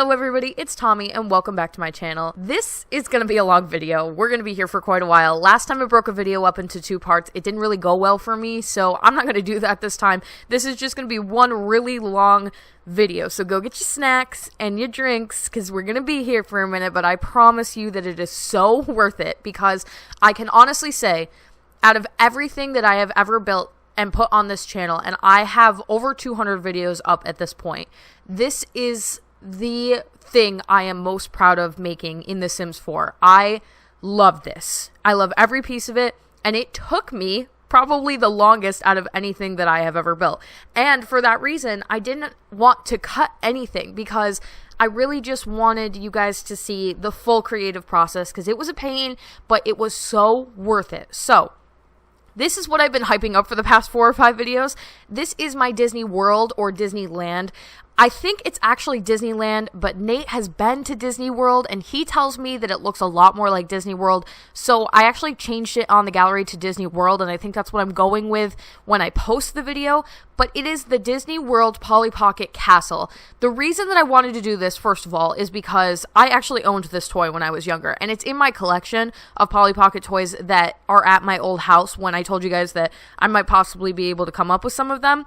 Hello everybody, it's Tommy and welcome back to my channel. This is going to be a long video. We're going to be here for quite a while. Last time I broke a video up into 2 parts, it didn't really go well for me, so I'm not going to do that this time. This is just going to be one really long video, so go get your snacks and your drinks because we're going to be here for a minute, but I promise you that it is so worth it because I can honestly say, out of everything that I have ever built and put on this channel, and I have over 200 videos up at this point, this is the thing I am most proud of making in The Sims 4. I love this. I love every piece of it, and it took me probably the longest out of anything that I have ever built. And for that reason, I didn't want to cut anything because I really just wanted you guys to see the full creative process because it was a pain, but it was so worth it. So this is what I've been hyping up for the past 4 or 5 videos. This is my Disney World or Disneyland. I think it's actually Disneyland, but Nate has been to Disney World and he tells me that it looks a lot more like Disney World. So I actually changed it on the gallery to Disney World, and I think that's what I'm going with when I post the video. But it is the Disney World Polly Pocket Castle. The reason that I wanted to do this, first of all, is because I actually owned this toy when I was younger, and it's in my collection of Polly Pocket toys that are at my old house when I told you guys that I might possibly be able to come up with some of them.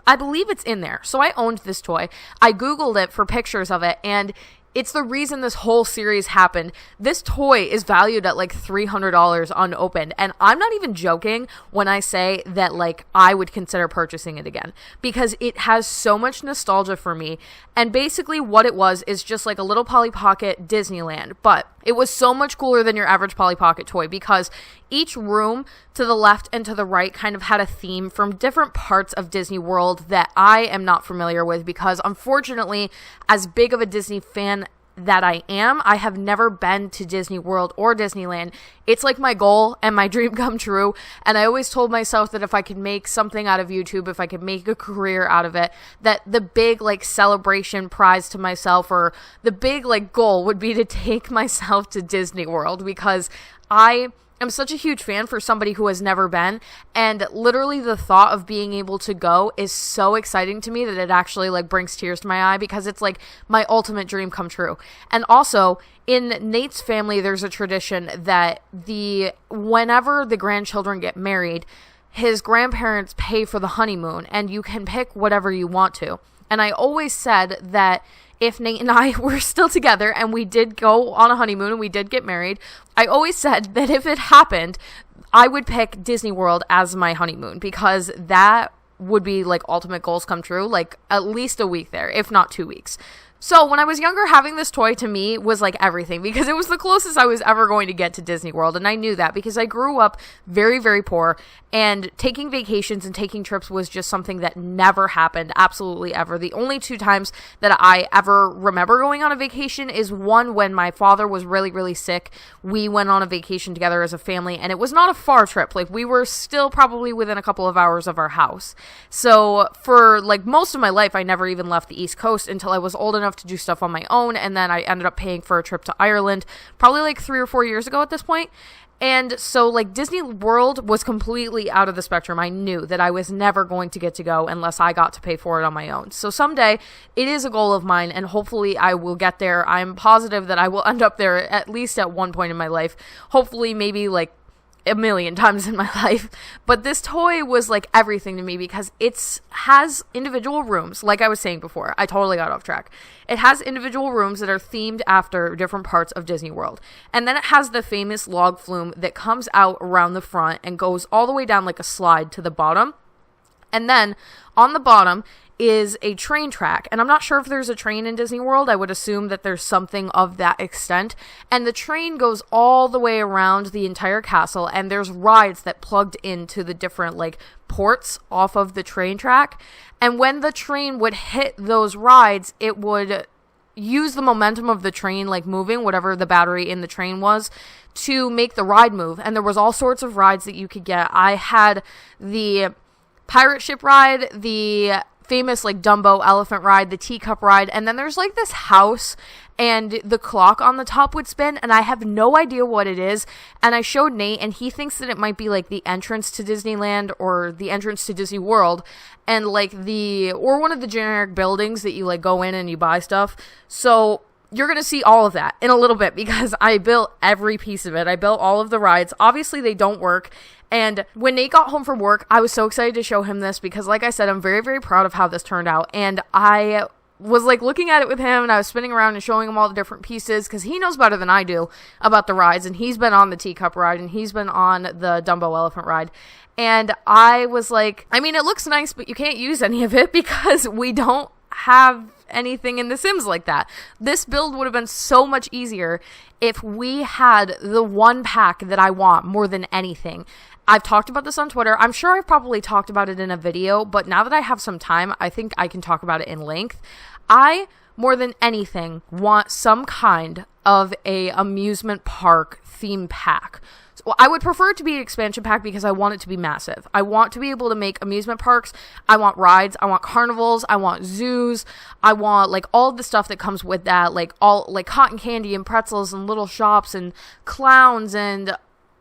I believe it's in there. So I owned this toy. I Googled it for pictures of it, and it's the reason this whole series happened. This toy is valued at like $300 unopened, and I'm not even joking when I say that like I would consider purchasing it again because it has so much nostalgia for me. And basically what it was is just like a little Polly Pocket Disneyland, but it was so much cooler than your average Polly Pocket toy because each room to the left and to the right kind of had a theme from different parts of Disney World that I am not familiar with because unfortunately, as big of a Disney fan that I am, I have never been to Disney World or Disneyland. It's like my goal and my dream come true, and I always told myself that if I could make something out of YouTube, if I could make a career out of it, that the big like celebration prize to myself or the big like goal would be to take myself to Disney World because I'm such a huge fan for somebody who has never been, and literally the thought of being able to go is so exciting to me that it actually like brings tears to my eye because it's like my ultimate dream come true. And also in Nate's family, there's a tradition that whenever the grandchildren get married, his grandparents pay for the honeymoon, and you can pick whatever you want to. And I always said that if Nate and I were still together and we did go on a honeymoon and we did get married, I always said that if it happened, I would pick Disney World as my honeymoon because that would be like ultimate goals come true, like at least a week there, if not 2 weeks. So when I was younger, having this toy to me was like everything because it was the closest I was ever going to get to Disney World. And I knew that because I grew up very, very poor, and taking vacations and taking trips was just something that never happened, absolutely ever. The only 2 times that I ever remember going on a vacation is one when my father was really, really sick. We went on a vacation together as a family, and it was not a far trip. Like we were still probably within a couple of hours of our house. So for like most of my life, I never even left the East Coast until I was old enough to do stuff on my own, and then I ended up paying for a trip to Ireland probably like 3 or 4 years ago at this point. And so like Disney World was completely out of the spectrum. I knew that I was never going to get to go unless I got to pay for it on my own. So someday it is a goal of mine, and hopefully I will get there. I'm positive that I will end up there at least at one point in my life. Hopefully maybe like a million times in my life. But this toy was like everything to me because it has individual rooms. Like I was saying before, I totally got off track. It has individual rooms that are themed after different parts of Disney World. And then it has the famous log flume that comes out around the front and goes all the way down like a slide to the bottom. And then on the bottom is a train track, and I'm not sure if there's a train in Disney World. I would assume that there's something of that extent, and the train goes all the way around the entire castle, and there's rides that plugged into the different like ports off of the train track, and when the train would hit those rides, it would use the momentum of the train like moving, whatever the battery in the train was, to make the ride move. And there was all sorts of rides that you could get. I had the pirate ship ride, the famous like Dumbo elephant ride, the teacup ride, and then there's like this house, and the clock on the top would spin, and I have no idea what it is. And I showed Nate, and he thinks that it might be like the entrance to Disneyland or the entrance to Disney World, and like or one of the generic buildings that you like go in and you buy stuff. So you're going to see all of that in a little bit because I built every piece of it. I built all of the rides. Obviously, they don't work. And when Nate got home from work, I was so excited to show him this because, like I said, I'm very, very proud of how this turned out. And I was like looking at it with him, and I was spinning around and showing him all the different pieces because he knows better than I do about the rides. And he's been on the teacup ride, and he's been on the Dumbo elephant ride. And I was like, I mean, it looks nice, but you can't use any of it because we don't have anything in The Sims like that. This build would have been so much easier if we had the one pack that I want more than anything. I've talked about this on Twitter. I'm sure I've probably talked about it in a video, but now that I have some time, I think I can talk about it in length. I, more than anything, want some kind of a amusement park theme pack. So I would prefer it to be an expansion pack because I want it to be massive. I want to be able to make amusement parks. I want rides. I want carnivals. I want zoos. I want like all of the stuff that comes with that, like all like cotton candy and pretzels and little shops and clowns and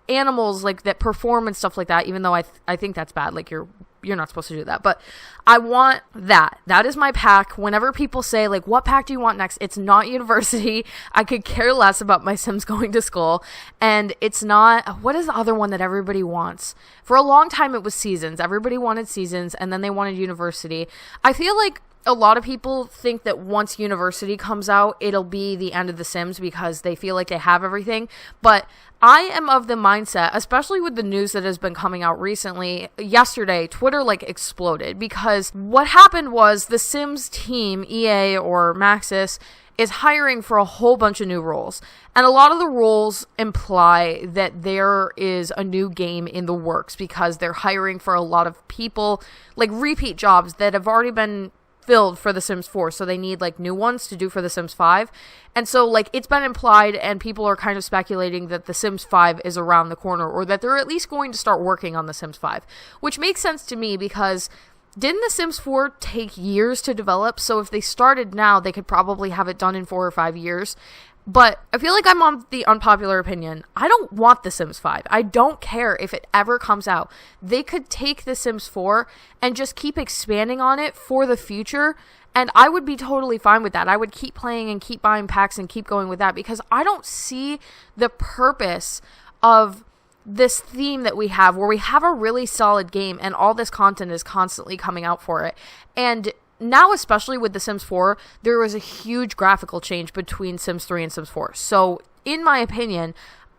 animals like that perform and stuff like that, even though I think that's bad. Like you're not supposed to do that, but I want that. That is my pack. Whenever people say like, what pack do you want next? It's not university. I could care less about my Sims going to school. And it's not, what is the other one that everybody wants? For a long time, it was seasons. Everybody wanted seasons, and then they wanted university. I feel like a lot of people think that once university comes out, it'll be the end of The Sims because they feel like they have everything. But I am of the mindset, especially with the news that has been coming out recently. Yesterday, Twitter like exploded because what happened was the Sims team, EA or Maxis, is hiring for a whole bunch of new roles. And a lot of the roles imply that there is a new game in the works because they're hiring for a lot of people, like repeat jobs that have already been filled for The Sims 4, so they need like new ones to do for The Sims 5. And so like it's been implied and people are kind of speculating that The Sims 5 is around the corner, or that they're at least going to start working on The Sims 5, which makes sense to me because didn't The Sims 4 take years to develop? So if they started now, they could probably have it done in 4 or 5 years. But I feel like I'm on the unpopular opinion. I don't want The Sims 5. I don't care if it ever comes out. They could take The Sims 4 and just keep expanding on it for the future, and I would be totally fine with that. I would keep playing and keep buying packs and keep going with that because I don't see the purpose of this theme that we have where we have a really solid game and all this content is constantly coming out for it. And now, especially with The Sims 4, there was a huge graphical change between Sims 3 and Sims 4. So, in my opinion,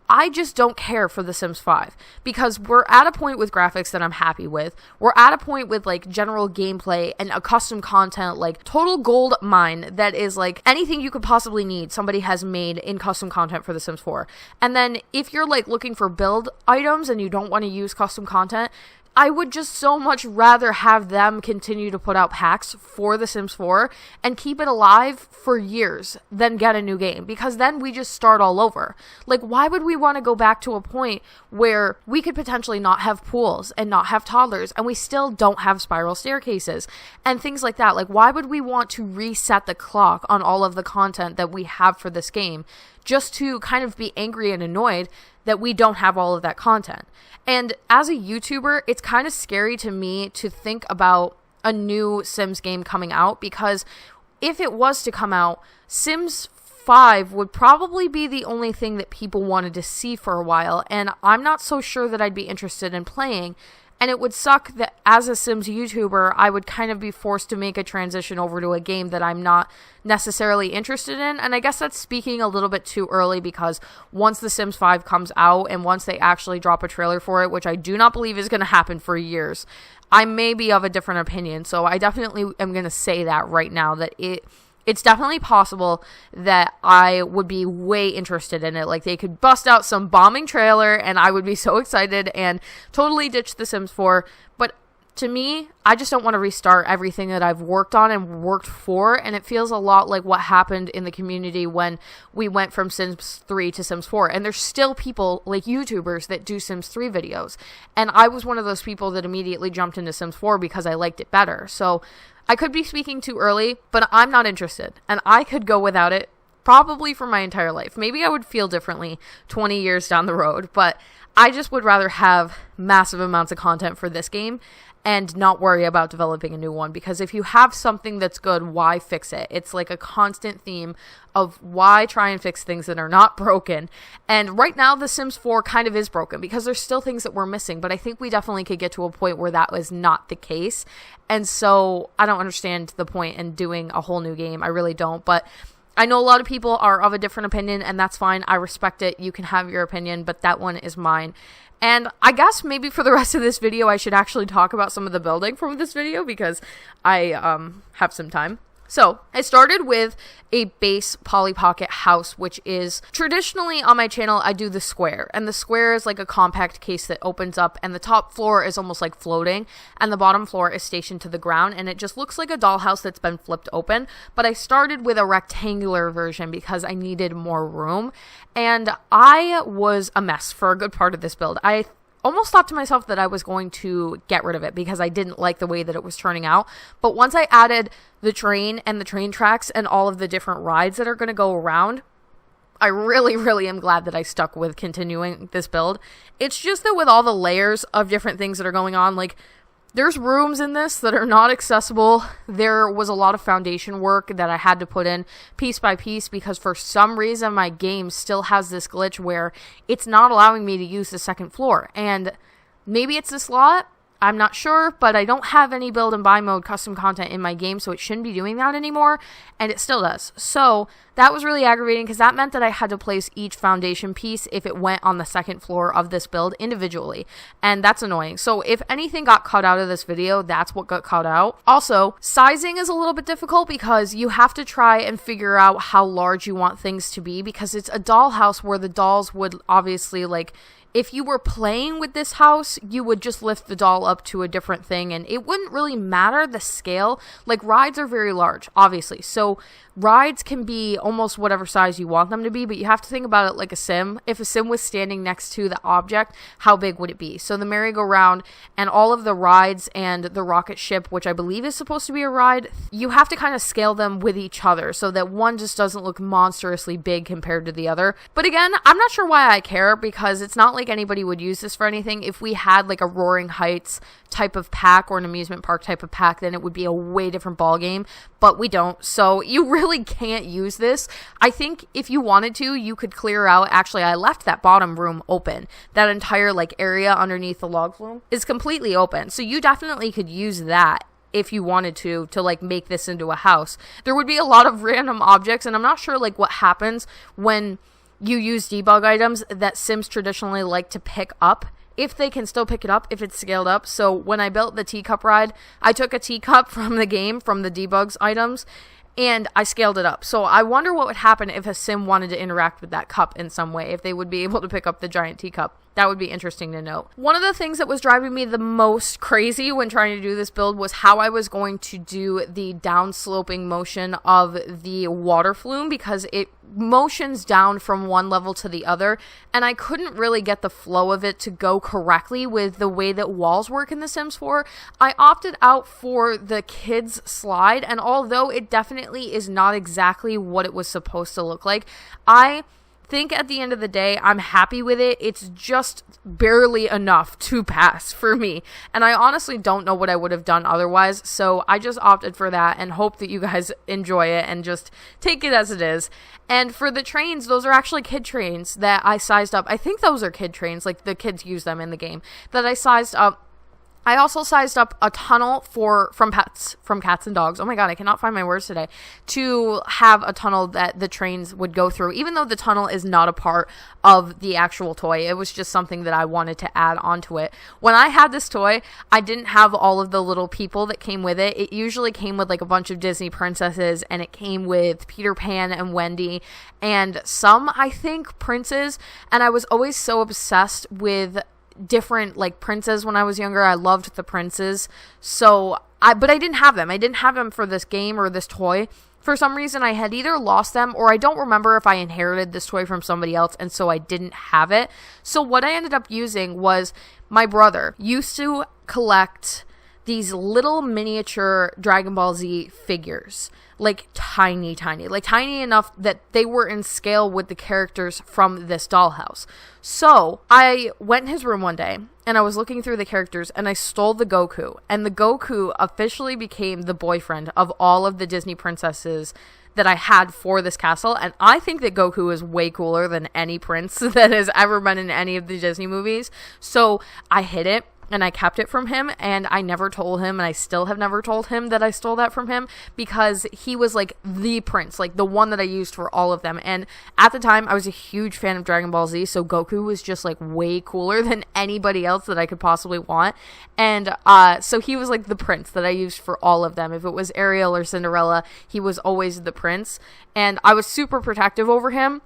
I just don't care for The Sims 5 because we're at a point with graphics that I'm happy with. We're at a point with like general gameplay and a custom content, like total gold mine that is like anything you could possibly need somebody has made in custom content for The Sims 4. And then if you're like looking for build items and you don't want to use custom content, I would just so much rather have them continue to put out packs for The Sims 4 and keep it alive for years than get a new game, because then we just start all over. Like, why would we want to go back to a point where we could potentially not have pools and not have toddlers and we still don't have spiral staircases and things like that? Like, why would we want to reset the clock on all of the content that we have for this game just to kind of be angry and annoyed that we don't have all of that content? And as a YouTuber, it's kind of scary to me to think about a new Sims game coming out, because if it was to come out, Sims 5 would probably be the only thing that people wanted to see for a while, and I'm not so sure that I'd be interested in playing. And it would suck that as a Sims YouTuber, I would kind of be forced to make a transition over to a game that I'm not necessarily interested in. And I guess that's speaking a little bit too early, because once The Sims 5 comes out and once they actually drop a trailer for it, which I do not believe is going to happen for years, I may be of a different opinion. So I definitely am going to say that right now, that it's definitely possible that I would be way interested in it. Like, they could bust out some bombing trailer and I would be so excited and totally ditch The Sims 4. But to me, I just don't want to restart everything that I've worked on and worked for. And it feels a lot like what happened in the community when we went from Sims 3 to Sims 4. And there's still people, like YouTubers, that do Sims 3 videos. And I was one of those people that immediately jumped into Sims 4 because I liked it better. So I could be speaking too early, but I'm not interested, and I could go without it probably for my entire life. Maybe I would feel differently 20 years down the road, but I just would rather have massive amounts of content for this game and not worry about developing a new one, because if you have something that's good, why fix it? It's like a constant theme of why try and fix things that are not broken. And right now, The Sims 4 kind of is broken because there's still things that we're missing, but I think we definitely could get to a point where that was not the case. And so I don't understand the point in doing a whole new game. I really don't, but I know a lot of people are of a different opinion, and that's fine. I respect it. You can have your opinion, but that one is mine. And I guess maybe for the rest of this video, I should actually talk about some of the building from this video because I have some time. So I started with a base Polly Pocket house, which is traditionally on my channel, I do the square, and the square is like a compact case that opens up, and the top floor is almost like floating, and the bottom floor is stationed to the ground, and it just looks like a dollhouse that's been flipped open. But I started with a rectangular version because I needed more room, and I was a mess for a good part of this build. I almost thought to myself that I was going to get rid of it because I didn't like the way that it was turning out. But once I added the train and the train tracks and all of the different rides that are going to go around, I really am glad that I stuck with continuing this build. It's just that with all the layers of different things that are going on, like, there's rooms in this that are not accessible. There was a lot of foundation work that I had to put in piece by piece because for some reason my game still has this glitch where it's not allowing me to use the second floor. And maybe it's this slot, I'm not sure, but I don't have any build and buy mode custom content in my game, so it shouldn't be doing that anymore, and it still does. So that was really aggravating because that meant that I had to place each foundation piece if it went on the second floor of this build individually, and that's annoying. So if anything got cut out of this video, that's what got cut out. Also, sizing is a little bit difficult because you have to try and figure out how large you want things to be because it's a dollhouse where the dolls would obviously, like, if you were playing with this house, you would just lift the doll up to a different thing and it wouldn't really matter the scale. Like, rides are very large, obviously. So rides can be almost whatever size you want them to be, but you have to think about it like a sim. If a sim was standing next to the object, how big would it be? So the merry-go-round and all of the rides and the rocket ship, which I believe is supposed to be a ride, you have to kind of scale them with each other so that one just doesn't look monstrously big compared to the other. But again, I'm not sure why I care because it's not like anybody would use this for anything. If we had like a Roaring Heights type of pack or an amusement park type of pack, then it would be a way different ball game, but we don't. So you really can't use this. I think if you wanted to, you could clear out, actually I left that bottom room open. That entire like area underneath the log flume is completely open. So you definitely could use that if you wanted to like make this into a house. There would be a lot of random objects, and I'm not sure like what happens when you use debug items that Sims traditionally like to pick up, if they can still pick it up, if it's scaled up. So when I built the teacup ride, I took a teacup from the game, from the debugs items, and I scaled it up. So I wonder what would happen if a sim wanted to interact with that cup in some way, if they would be able to pick up the giant teacup. That would be interesting to note. One of the things that was driving me the most crazy when trying to do this build was how I was going to do the downsloping motion of the water flume, because it motions down from one level to the other, and I couldn't really get the flow of it to go correctly with the way that walls work in The Sims 4. I opted out for the kids slide, and although it definitely is not exactly what it was supposed to look like, I think at the end of the day, I'm happy with it. It's just barely enough to pass for me. And I honestly don't know what I would have done otherwise. So I just opted for that and hope that you guys enjoy it and just take it as it is. And for the trains, those are actually kid trains that I sized up. I think those are kid trains, like the kids use them in the game, that I sized up. I also sized up a tunnel from cats and dogs. Oh my god, I cannot find my words today. To have a tunnel that the trains would go through, even though the tunnel is not a part of the actual toy. It was just something that I wanted to add onto it. When I had this toy, I didn't have all of the little people that came with it. It usually came with like a bunch of Disney princesses, and it came with Peter Pan and Wendy, and some, I think, princes. And I was always so obsessed with different like princes when I was younger. I loved the princes. But I didn't have them. I didn't have them for this game or this toy. For some reason, I had either lost them, or I don't remember if I inherited this toy from somebody else, and so I didn't have it. So what I ended up using was, my brother used to collect these little miniature Dragon Ball Z figures. Like tiny enough that they were in scale with the characters from this dollhouse. So I went in his room one day and I was looking through the characters and I stole the Goku, and the Goku officially became the boyfriend of all of the Disney princesses that I had for this castle. And I think that Goku is way cooler than any prince that has ever been in any of the Disney movies. So I hid it and I kept it from him, and I never told him, and I still have never told him that I stole that from him, because he was like the prince, like the one that I used for all of them. And at the time I was a huge fan of Dragon Ball Z, so Goku was just like way cooler than anybody else that I could possibly want. And so he was like the prince that I used for all of them. If it was Ariel or Cinderella, he was always the prince, and I was super protective over him.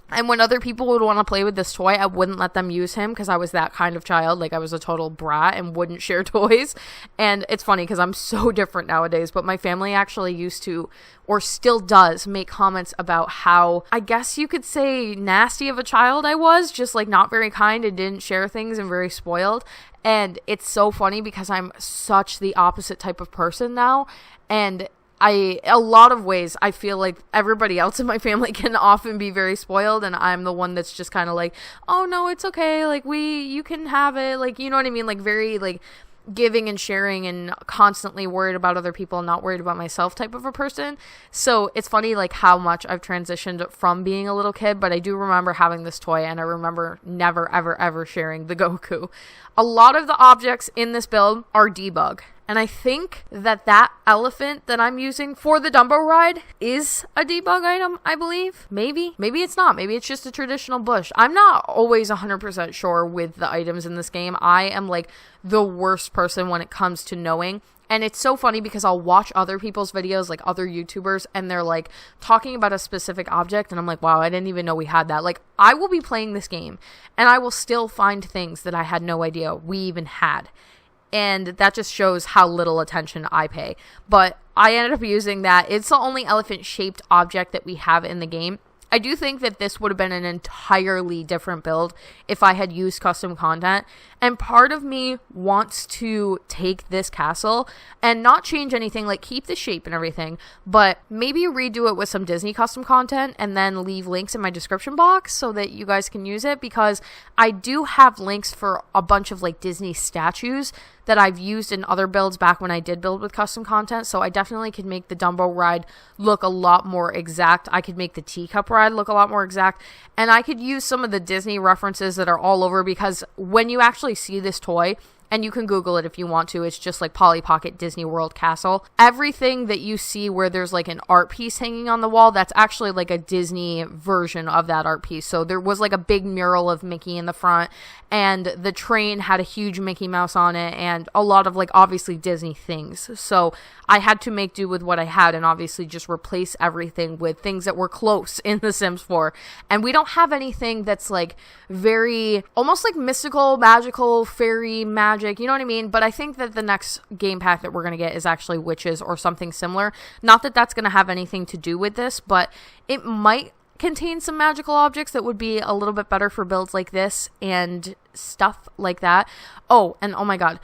And when other people would want to play with this toy, I wouldn't let them use him, because I was that kind of child. Like, I was a total brat and wouldn't share toys. And it's funny because I'm so different nowadays, but my family actually used to, or still does, make comments about how, I guess you could say, nasty of a child I was, just like not very kind and didn't share things and very spoiled. And it's so funny because I'm such the opposite type of person now. And a lot of ways, I feel like everybody else in my family can often be very spoiled, and I'm the one that's just kind of like, oh no, it's okay, like, you can have it, like, you know what I mean, like, very, like, giving and sharing and constantly worried about other people and not worried about myself type of a person. So it's funny, like, how much I've transitioned from being a little kid, but I do remember having this toy, and I remember never, ever, ever sharing the Goku. A lot of the objects in this build are debug. And I think that elephant that I'm using for the Dumbo ride is a debug item, I believe. Maybe it's not. Maybe it's just a traditional bush. I'm not always 100% sure with the items in this game. I am like the worst person when it comes to knowing. And it's so funny because I'll watch other people's videos, like other YouTubers, and they're like talking about a specific object, and I'm like, wow, I didn't even know we had that. Like, I will be playing this game and I will still find things that I had no idea we even had. And that just shows how little attention I pay. But I ended up using that. It's the only elephant-shaped object that we have in the game. I do think that this would have been an entirely different build if I had used custom content. And part of me wants to take this castle and not change anything, like keep the shape and everything, but maybe redo it with some Disney custom content and then leave links in my description box so that you guys can use it, because I do have links for a bunch of like Disney statues that I've used in other builds back when I did build with custom content. So I definitely could make the Dumbo ride look a lot more exact. I could make the teacup ride look a lot more exact. And I could use some of the Disney references that are all over, because when you actually see this toy, and you can Google it if you want to, it's just like Polly Pocket Disney World Castle. Everything that you see where there's like an art piece hanging on the wall, that's actually like a Disney version of that art piece. So there was like a big mural of Mickey in the front, and the train had a huge Mickey Mouse on it, and a lot of like obviously Disney things. So I had to make do with what I had and obviously just replace everything with things that were close in The Sims 4. And we don't have anything that's like very, almost like mystical, magical, fairy, magic, you know what I mean? But I think that the next game pack that we're going to get is actually witches or something similar. Not that that's going to have anything to do with this, but it might contain some magical objects that would be a little bit better for builds like this and stuff like that. Oh, and oh my god,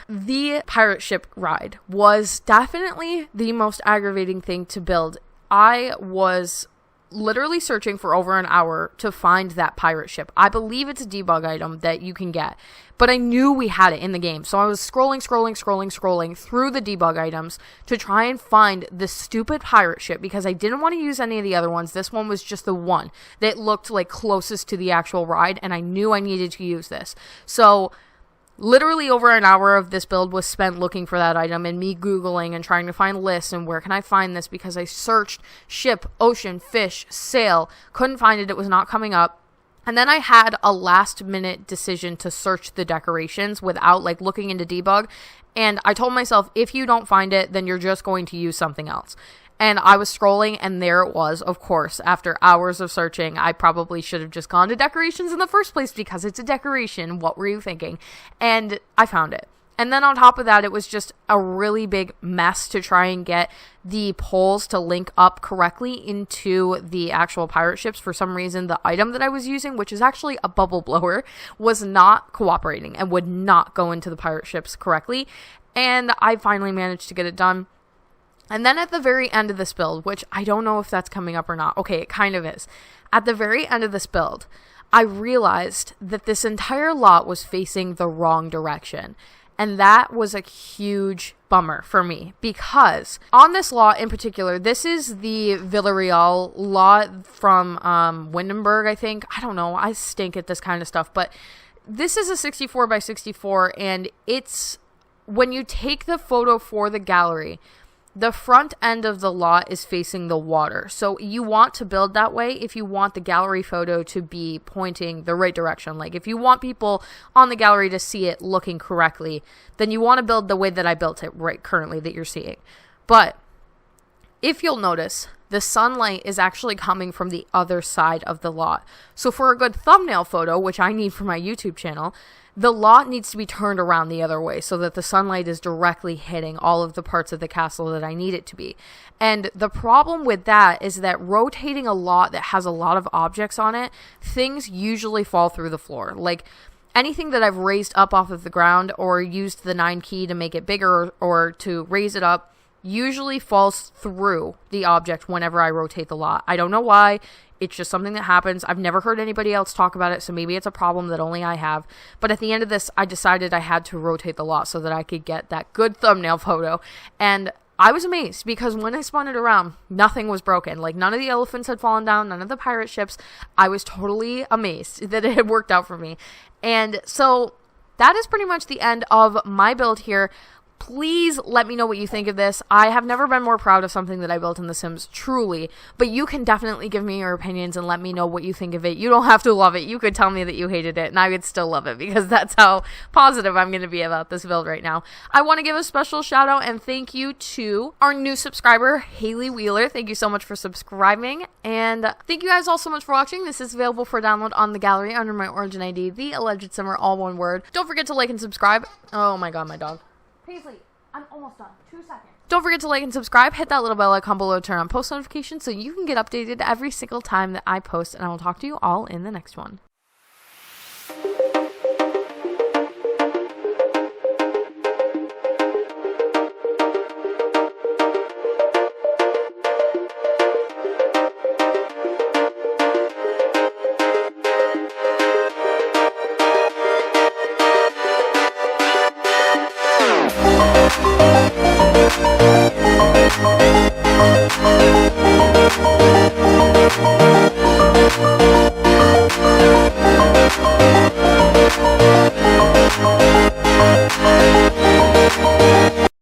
the pirate ship ride was definitely the most aggravating thing to build. I was literally searching for over an hour to find that pirate ship. I believe it's a debug item that you can get, but I knew we had it in the game. So I was scrolling through the debug items to try and find the stupid pirate ship, because I didn't want to use any of the other ones. This one was just the one that looked like closest to the actual ride, and I knew I needed to use this. So literally over an hour of this build was spent looking for that item and me Googling and trying to find lists and where can I find this, because I searched ship, ocean, fish, sail, couldn't find it, it was not coming up. And then I had a last minute decision to search the decorations without like looking into debug, and I told myself, if you don't find it, then you're just going to use something else. And I was scrolling, and there it was, of course. After hours of searching, I probably should have just gone to decorations in the first place, because it's a decoration. What were you thinking? And I found it. And then on top of that, it was just a really big mess to try and get the poles to link up correctly into the actual pirate ships. For some reason, the item that I was using, which is actually a bubble blower, was not cooperating and would not go into the pirate ships correctly. And I finally managed to get it done. And then at the very end of this build, which I don't know if that's coming up or not. Okay, it kind of is. At the very end of this build, I realized that this entire lot was facing the wrong direction. And that was a huge bummer for me, because on this lot in particular, this is the Villarreal lot from Windenburg, I think. I don't know. I stink at this kind of stuff. But this is a 64 by 64, and it's, when you take the photo for the gallery, the front end of the lot is facing the water. So you want to build that way if you want the gallery photo to be pointing the right direction. Like if you want people on the gallery to see it looking correctly, then you want to build the way that I built it right currently that you're seeing. But if you'll notice, the sunlight is actually coming from the other side of the lot. So for a good thumbnail photo, which I need for my YouTube channel, the lot needs to be turned around the other way so that the sunlight is directly hitting all of the parts of the castle that I need it to be. And the problem with that is that rotating a lot that has a lot of objects on it, things usually fall through the floor. Like anything that I've raised up off of the ground or used the 9 key to make it bigger or to raise it up usually falls through the object whenever I rotate the lot. I don't know why. It's just something that happens. I've never heard anybody else talk about it, so maybe it's a problem that only I have. But at the end of this, I decided I had to rotate the lot so that I could get that good thumbnail photo. And I was amazed because when I spun it around, nothing was broken. Like none of the elephants had fallen down, none of the pirate ships. I was totally amazed that it had worked out for me. And so that is pretty much the end of my build here. Please let me know what you think of this. I have never been more proud of something that I built in The Sims, truly. But you can definitely give me your opinions and let me know what you think of it. You don't have to love it. You could tell me that you hated it, and I would still love it, because that's how positive I'm going to be about this build right now. I want to give a special shout out and thank you to our new subscriber, Haley Wheeler. Thank you so much for subscribing. And thank you guys all so much for watching. This is available for download on the gallery under my origin ID, theallegedsimmer, all one word. Don't forget to like and subscribe. Oh my god, my dog. Paisley, I'm almost done. 2 seconds. Don't forget to like and subscribe. Hit that little bell icon below to turn on post notifications so you can get updated every single time that I post. And I will talk to you all in the next one.